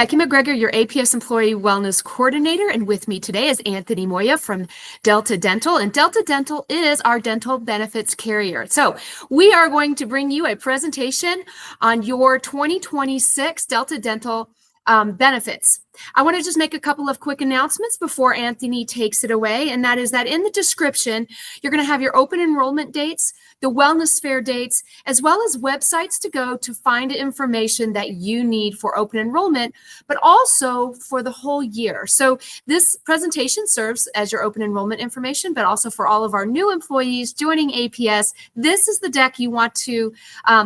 Becky McGregor, your APS Employee Wellness Coordinator, and with me today is Anthony Moya from Delta Dental, and Delta Dental is our dental benefits carrier. So we are going to bring you a presentation on your 2026 Delta Dental benefits. I want to just make a couple of quick announcements before Anthony takes it away, and that is that in the description, you're going to have your open enrollment dates, the wellness fair dates, as well as websites to go to find information that you need for open enrollment, but also for the whole year. So this presentation serves as your open enrollment information, but also for all of our new employees joining APS. This is the deck you want to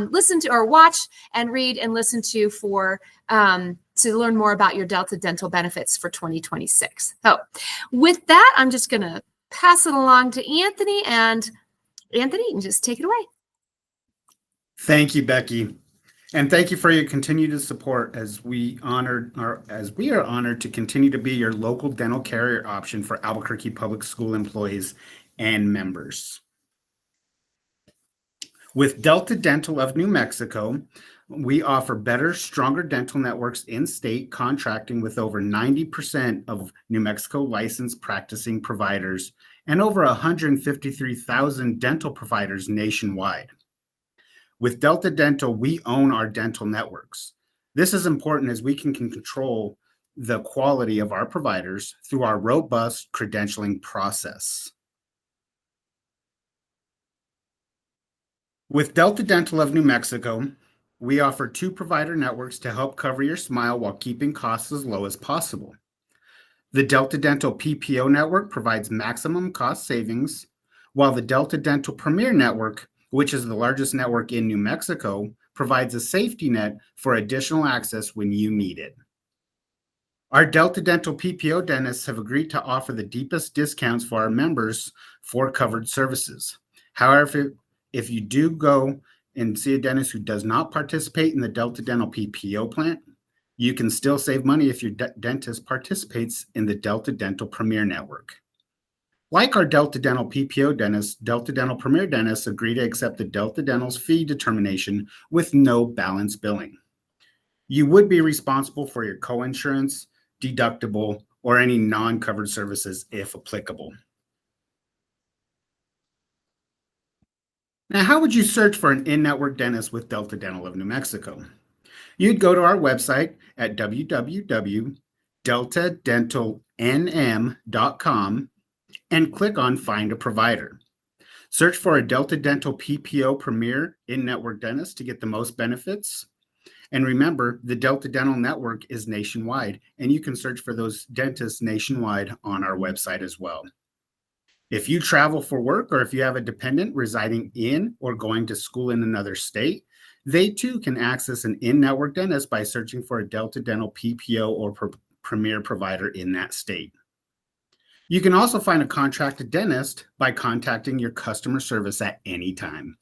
listen to or watch and read and listen to for to learn more about your Delta Dental benefits for 2026. So with that, I'm just going to pass it along to Anthony, and Anthony, you can just take it away. Thank you, Becky. And thank you for your continued support as we are honored to continue to be your local dental carrier option for Albuquerque Public School employees and members. With Delta Dental of New Mexico, we offer better, stronger dental networks in-state, contracting with over 90% of New Mexico licensed practicing providers and over 153,000 dental providers nationwide. With Delta Dental, we own our dental networks. This is important as we can control the quality of our providers through our robust credentialing process. With Delta Dental of New Mexico, we offer 2 provider networks to help cover your smile while keeping costs as low as possible. The Delta Dental PPO network provides maximum cost savings, while the Delta Dental Premier network, which is the largest network in New Mexico, provides a safety net for additional access when you need it. Our Delta Dental PPO dentists have agreed to offer the deepest discounts for our members for covered services. However, if you do go and see a dentist who does not participate in the Delta Dental PPO plan, you can still save money if your dentist participates in the Delta Dental Premier network. Like our Delta Dental PPO dentists, Delta Dental Premier dentists agree to accept the Delta Dental's fee determination with no balance billing. You would be responsible for your coinsurance, deductible, or any non-covered services if applicable. Now, how would you search for an in-network dentist with Delta Dental of New Mexico? You'd go to our website at www.deltadentalnm.com and click on Find a Provider. Search for a Delta Dental PPO Premier in-network dentist to get the most benefits. And remember, the Delta Dental network is nationwide, and you can search for those dentists nationwide on our website as well. If you travel for work or if you have a dependent residing in or going to school in another state, they too can access an in-network dentist by searching for a Delta Dental PPO or Premier provider in that state. You can also find a contracted dentist by contacting your customer service at any time.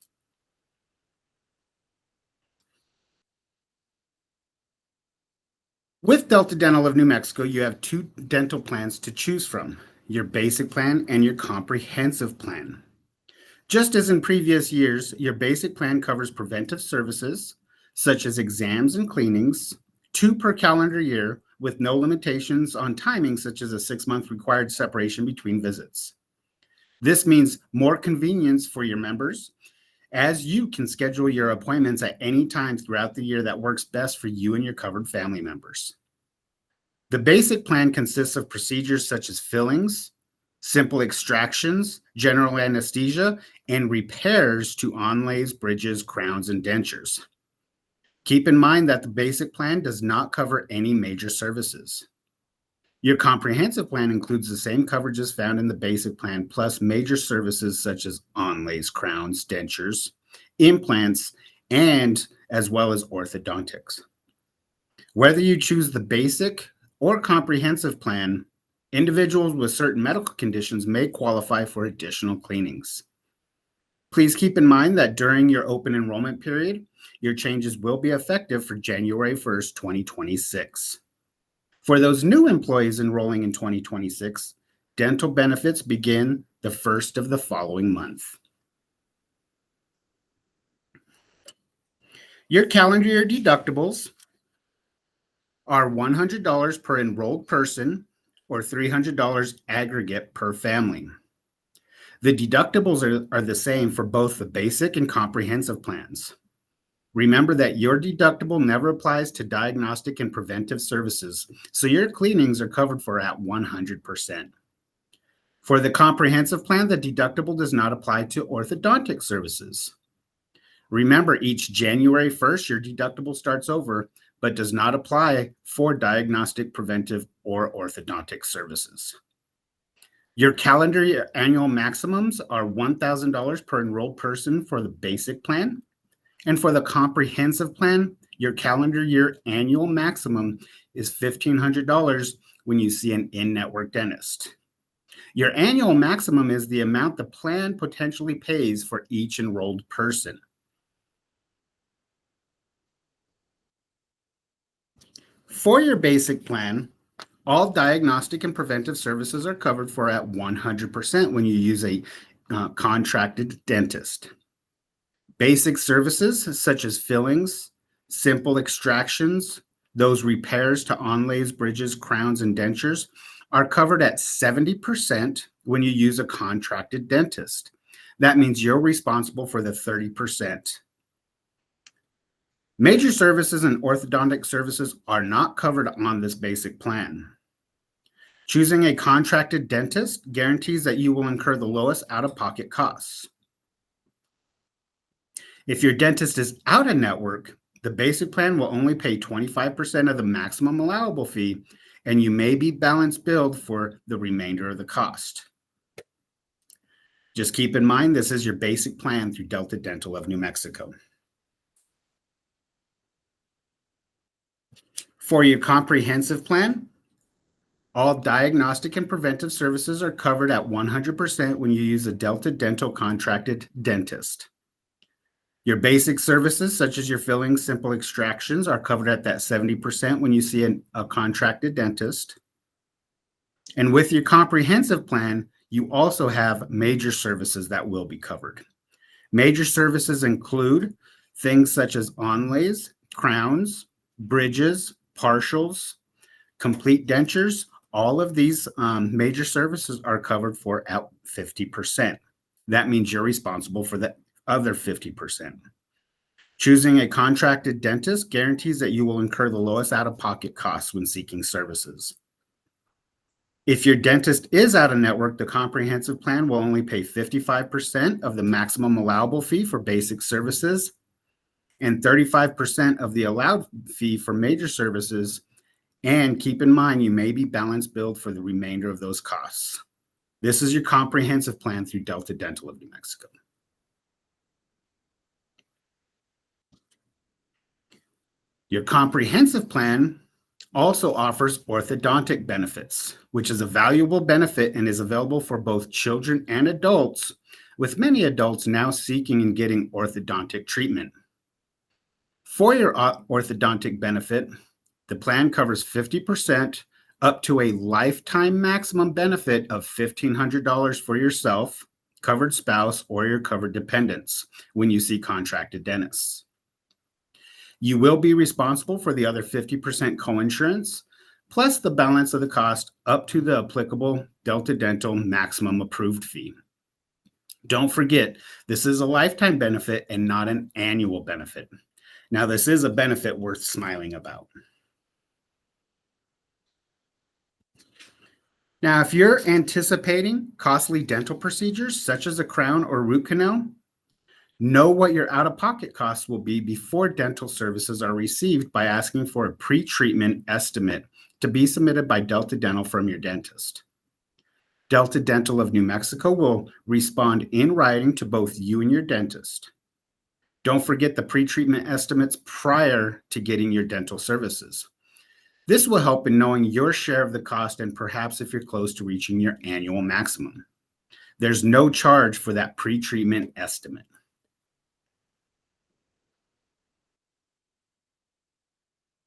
With Delta Dental of New Mexico, you have 2 dental plans to choose from: your basic plan and your comprehensive plan. Just as in previous years, your basic plan covers preventive services such as exams and cleanings, 2 per calendar year with no limitations on timing, such as a 6-month required separation between visits. This means more convenience for your members, as you can schedule your appointments at any time throughout the year that works best for you and your covered family members. The basic plan consists of procedures such as fillings, simple extractions, general anesthesia, and repairs to onlays, bridges, crowns, and dentures. Keep in mind that the basic plan does not cover any major services. Your comprehensive plan includes the same coverages found in the basic plan, plus major services such as onlays, crowns, dentures, implants, and as well as orthodontics. Whether you choose the basic or comprehensive plan, individuals with certain medical conditions may qualify for additional cleanings. Please keep in mind that during your open enrollment period, your changes will be effective for January 1st, 2026. For those new employees enrolling in 2026, dental benefits begin the first of the following month. Your calendar year deductibles are $100 per enrolled person or $300 aggregate per family. The deductibles are the same for both the basic and comprehensive plans. Remember that your deductible never applies to diagnostic and preventive services, so your cleanings are covered for at 100%. For the comprehensive plan, the deductible does not apply to orthodontic services. Remember, each January 1st, your deductible starts over, but does not apply for diagnostic, preventive, or orthodontic services. Your calendar year annual maximums are $1,000 per enrolled person for the basic plan. And for the comprehensive plan, your calendar year annual maximum is $1,500 when you see an in-network dentist. Your annual maximum is the amount the plan potentially pays for each enrolled person. For your basic plan, all diagnostic and preventive services are covered for at 100% when you use a contracted dentist. Basic services such as fillings, simple extractions, those repairs to onlays, bridges, crowns, and dentures are covered at 70% when you use a contracted dentist. That means you're responsible for the 30%. Major services and orthodontic services are not covered on this basic plan. Choosing a contracted dentist guarantees that you will incur the lowest out-of-pocket costs. If your dentist is out of network, the basic plan will only pay 25% of the maximum allowable fee, and you may be balance billed for the remainder of the cost. Just keep in mind, this is your basic plan through Delta Dental of New Mexico. For your comprehensive plan, all diagnostic and preventive services are covered at 100% when you use a Delta Dental contracted dentist. Your basic services, such as your fillings, simple extractions, are covered at that 70% when you see a contracted dentist. And with your comprehensive plan, you also have major services that will be covered. Major services include things such as onlays, crowns, bridges, partials, complete dentures. All of these major services are covered for at 50%. That means you're responsible for the other 50%. Choosing a contracted dentist guarantees that you will incur the lowest out-of-pocket costs when seeking services. If your dentist is out of network, the comprehensive plan will only pay 55% of the maximum allowable fee for basic services and 35% of the allowed fee for major services. And keep in mind, you may be balance billed for the remainder of those costs. This is your comprehensive plan through Delta Dental of New Mexico. Your comprehensive plan also offers orthodontic benefits, which is a valuable benefit and is available for both children and adults, with many adults now seeking and getting orthodontic treatment. For your orthodontic benefit, the plan covers 50% up to a lifetime maximum benefit of $1,500 for yourself, covered spouse, or your covered dependents when you see contracted dentists. You will be responsible for the other 50% coinsurance, plus the balance of the cost up to the applicable Delta Dental maximum approved fee. Don't forget, this is a lifetime benefit and not an annual benefit. Now, this is a benefit worth smiling about. Now, if you're anticipating costly dental procedures, such as a crown or root canal, know what your out-of-pocket costs will be before dental services are received by asking for a pre-treatment estimate to be submitted by Delta Dental from your dentist. Delta Dental of New Mexico will respond in writing to both you and your dentist. Don't forget the pre-treatment estimates prior to getting your dental services. This will help in knowing your share of the cost and perhaps if you're close to reaching your annual maximum. There's no charge for that pre-treatment estimate.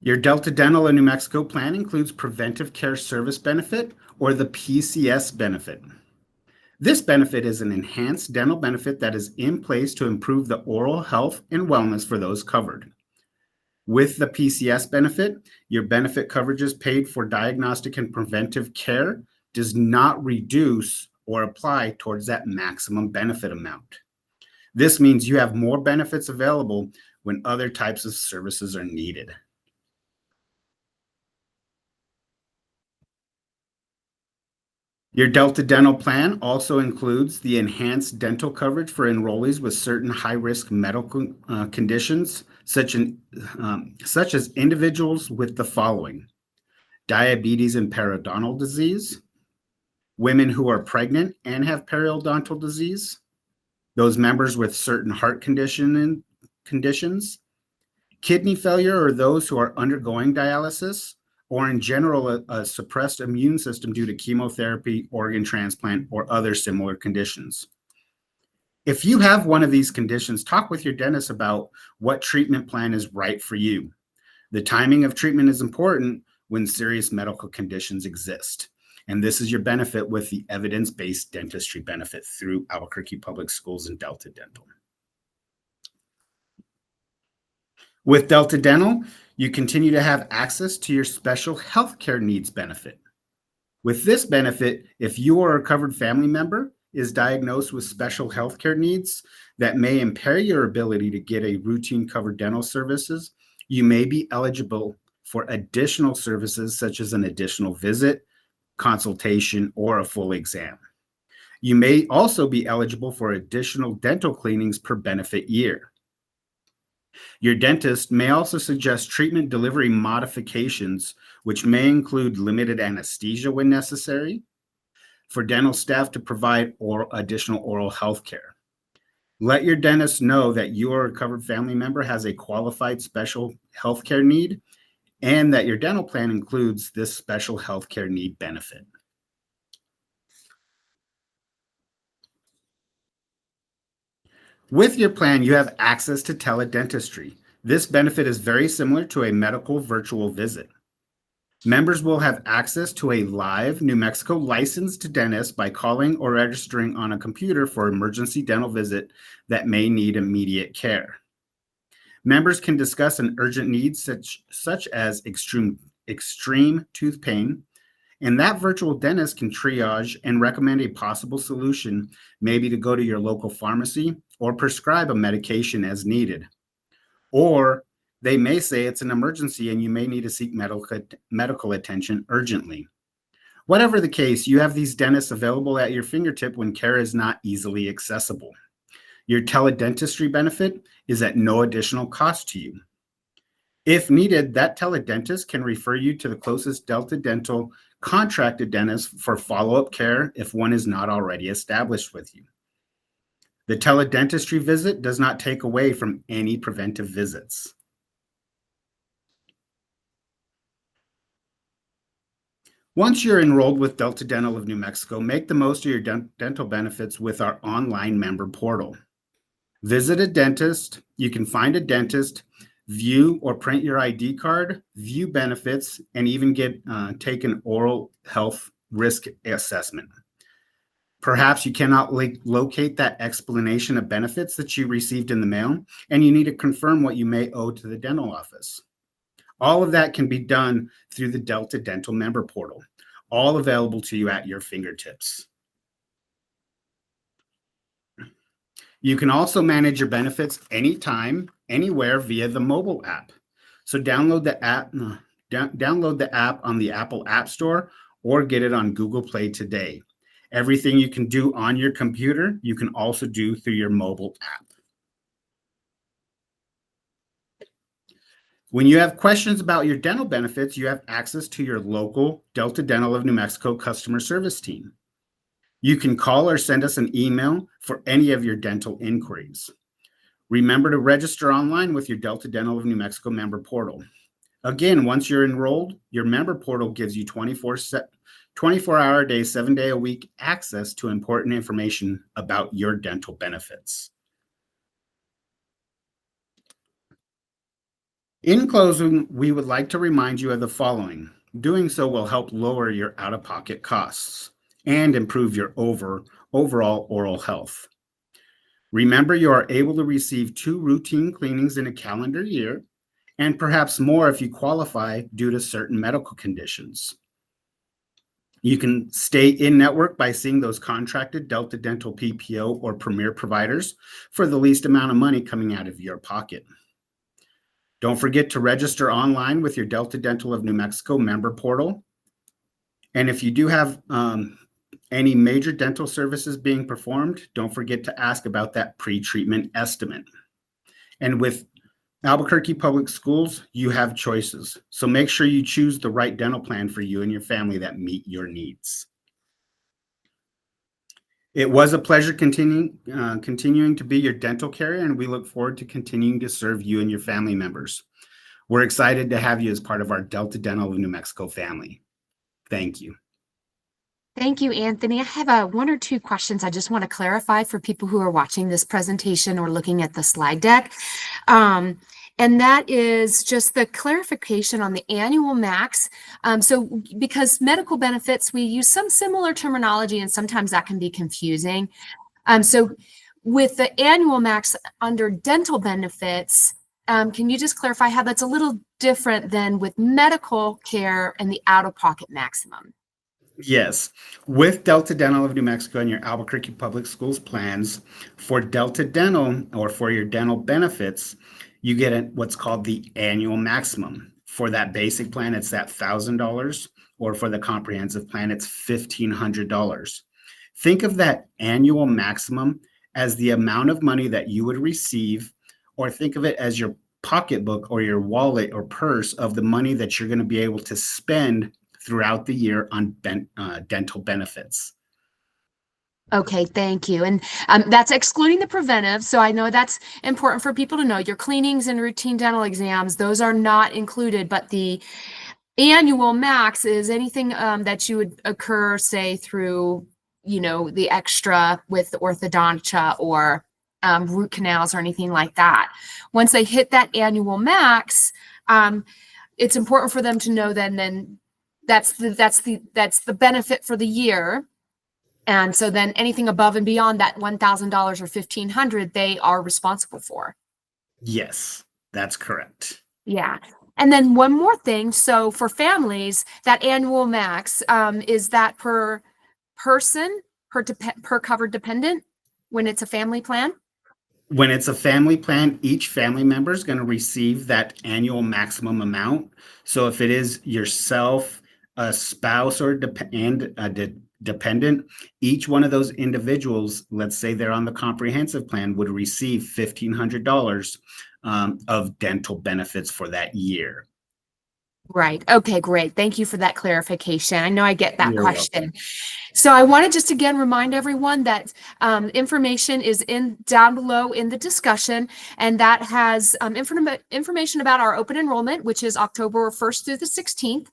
Your Delta Dental in New Mexico plan includes Preventive Care Service Benefit, or the PCS benefit. This benefit is an enhanced dental benefit that is in place to improve the oral health and wellness for those covered. With the PCS benefit, your benefit coverages paid for diagnostic and preventive care does not reduce or apply towards that maximum benefit amount. This means you have more benefits available when other types of services are needed. Your Delta Dental plan also includes the enhanced dental coverage for enrollees with certain high-risk medical conditions, such as individuals with the following: diabetes and periodontal disease, women who are pregnant and have periodontal disease, those members with certain heart conditions, kidney failure, or those who are undergoing dialysis, or in general, a suppressed immune system due to chemotherapy, organ transplant, or other similar conditions. If you have one of these conditions, talk with your dentist about what treatment plan is right for you. The timing of treatment is important when serious medical conditions exist. And this is your benefit with the evidence-based dentistry benefit through Albuquerque Public Schools and Delta Dental. With Delta Dental, you continue to have access to your special healthcare needs benefit. With this benefit, if you or a covered family member is diagnosed with special healthcare needs that may impair your ability to get a routine covered dental services, you may be eligible for additional services such as an additional visit, consultation, or a full exam. You may also be eligible for additional dental cleanings per benefit year. Your dentist may also suggest treatment delivery modifications, which may include limited anesthesia when necessary, for dental staff to provide additional oral health care. Let your dentist know that you or a covered family member has a qualified special health care need and that your dental plan includes this special health care need benefit. With your plan, you have access to teledentistry. This benefit is very similar to a medical virtual visit. Members will have access to a live New Mexico licensed dentist by calling or registering on a computer for emergency dental visit that may need immediate care. Members can discuss an urgent need such as extreme tooth pain, and that virtual dentist can triage and recommend a possible solution, maybe to go to your local pharmacy or prescribe a medication as needed. Or they may say it's an emergency and you may need to seek medical attention urgently. Whatever the case, you have these dentists available at your fingertip when care is not easily accessible. Your teledentistry benefit is at no additional cost to you. If needed, that teledentist can refer you to the closest Delta Dental contracted dentist for follow-up care if one is not already established with you. The teledentistry visit does not take away from any preventive visits. Once you're enrolled with Delta Dental of New Mexico, make the most of your dental benefits with our online member portal. Visit a dentist, you can find a dentist, view or print your ID card, view benefits, and even take an oral health risk assessment. Perhaps you cannot locate that explanation of benefits that you received in the mail, and you need to confirm what you may owe to the dental office. All of that can be done through the Delta Dental member portal, all available to you at your fingertips. You can also manage your benefits anytime, anywhere via the mobile app. So download the app on the Apple App Store or get it on Google Play today. Everything you can do on your computer, you can also do through your mobile app. When you have questions about your dental benefits, you have access to your local Delta Dental of New Mexico customer service team. You can call or send us an email for any of your dental inquiries. Remember to register online with your Delta Dental of New Mexico member portal. Again, once you're enrolled, your member portal gives you 24-hour-a-day, 7-day-a-week access to important information about your dental benefits. In closing, we would like to remind you of the following. Doing so will help lower your out-of-pocket costs and improve your overall oral health. Remember, you are able to receive 2 routine cleanings in a calendar year and perhaps more if you qualify due to certain medical conditions. You can stay in network by seeing those contracted Delta Dental PPO or Premier providers for the least amount of money coming out of your pocket. Don't forget to register online with your Delta Dental of New Mexico member portal. And if you do have any major dental services being performed, don't forget to ask about that pre-treatment estimate. And with Albuquerque Public Schools, you have choices. So make sure you choose the right dental plan for you and your family that meet your needs. It was a pleasure continuing to be your dental carrier, and we look forward to continuing to serve you and your family members. We're excited to have you as part of our Delta Dental of New Mexico family. Thank you. Thank you, Anthony. I have one or two questions I just want to clarify for people who are watching this presentation or looking at the slide deck. And that is just the clarification on the annual max. So because medical benefits, we use some similar terminology and sometimes that can be confusing. So with the annual max under dental benefits, can you just clarify how that's a little different than with medical care and the out-of-pocket maximum? Yes, with Delta Dental of New Mexico and your Albuquerque Public Schools plans, for Delta Dental or for your dental benefits, you get what's called the annual maximum. For that basic plan, it's that $1,000, or for the comprehensive plan, it's $1,500. Think of that annual maximum as the amount of money that you would receive, or think of it as your pocketbook or your wallet or purse of the money that you're going to be able to spend throughout the year on dental benefits. Okay, thank you. And that's excluding the preventive. So I know that's important for people to know. Your cleanings and routine dental exams, those are not included, but the annual max is anything that you would occur, say, through, the extra with orthodontia or root canals or anything like that. Once they hit that annual max, it's important for them to know then that's the benefit for the year. And so then anything above and beyond that $1,000 or $1,500, they are responsible for. Yes, that's correct. Yeah. And then one more thing. So for families, that annual max, is that per person, per covered dependent when it's a family plan? When it's a family plan, each family member is going to receive that annual maximum amount. So if it is yourself, a spouse, or dependent, each one of those individuals, let's say they're on the comprehensive plan, would receive $1,500 of dental benefits for that year. Right. Okay, great. Thank you for that clarification. I know I get that You're question. welcome. So I want to just again remind everyone that information is down below in the discussion, and that has information about our open enrollment, which is October 1st through the 16th.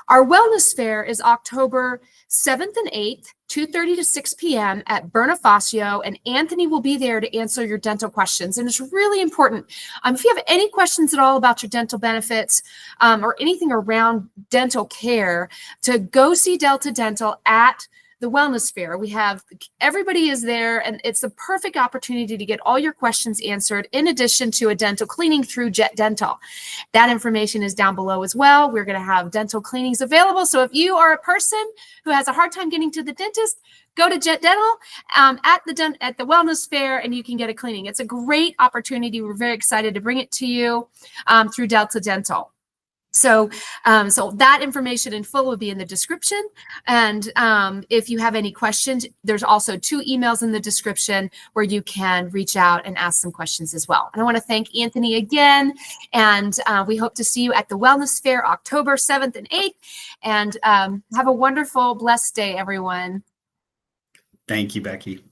Our wellness fair is October 7th and 8th, 2:30 to 6 p.m. at Bonifacio, and Anthony will be there to answer your dental questions. And it's really important. If you have any questions at all about your dental benefits or anything around dental care, to go see Delta Dental at the wellness fair. Everybody is there, and it's the perfect opportunity to get all your questions answered, in addition to a dental cleaning through Jet Dental. That information is down below as well. We're going to have dental cleanings available. So if you are a person who has a hard time getting to the dentist, go to Jet Dental at the wellness fair, and you can get a cleaning. It's a great opportunity. We're very excited to bring it to you through Delta Dental. So that information in full will be in the description. And if you have any questions, there's also 2 emails in the description where you can reach out and ask some questions as well. And I want to thank Anthony again. And we hope to see you at the Wellness Fair, October 7th and 8th. And have a wonderful, blessed day, everyone. Thank you, Becky.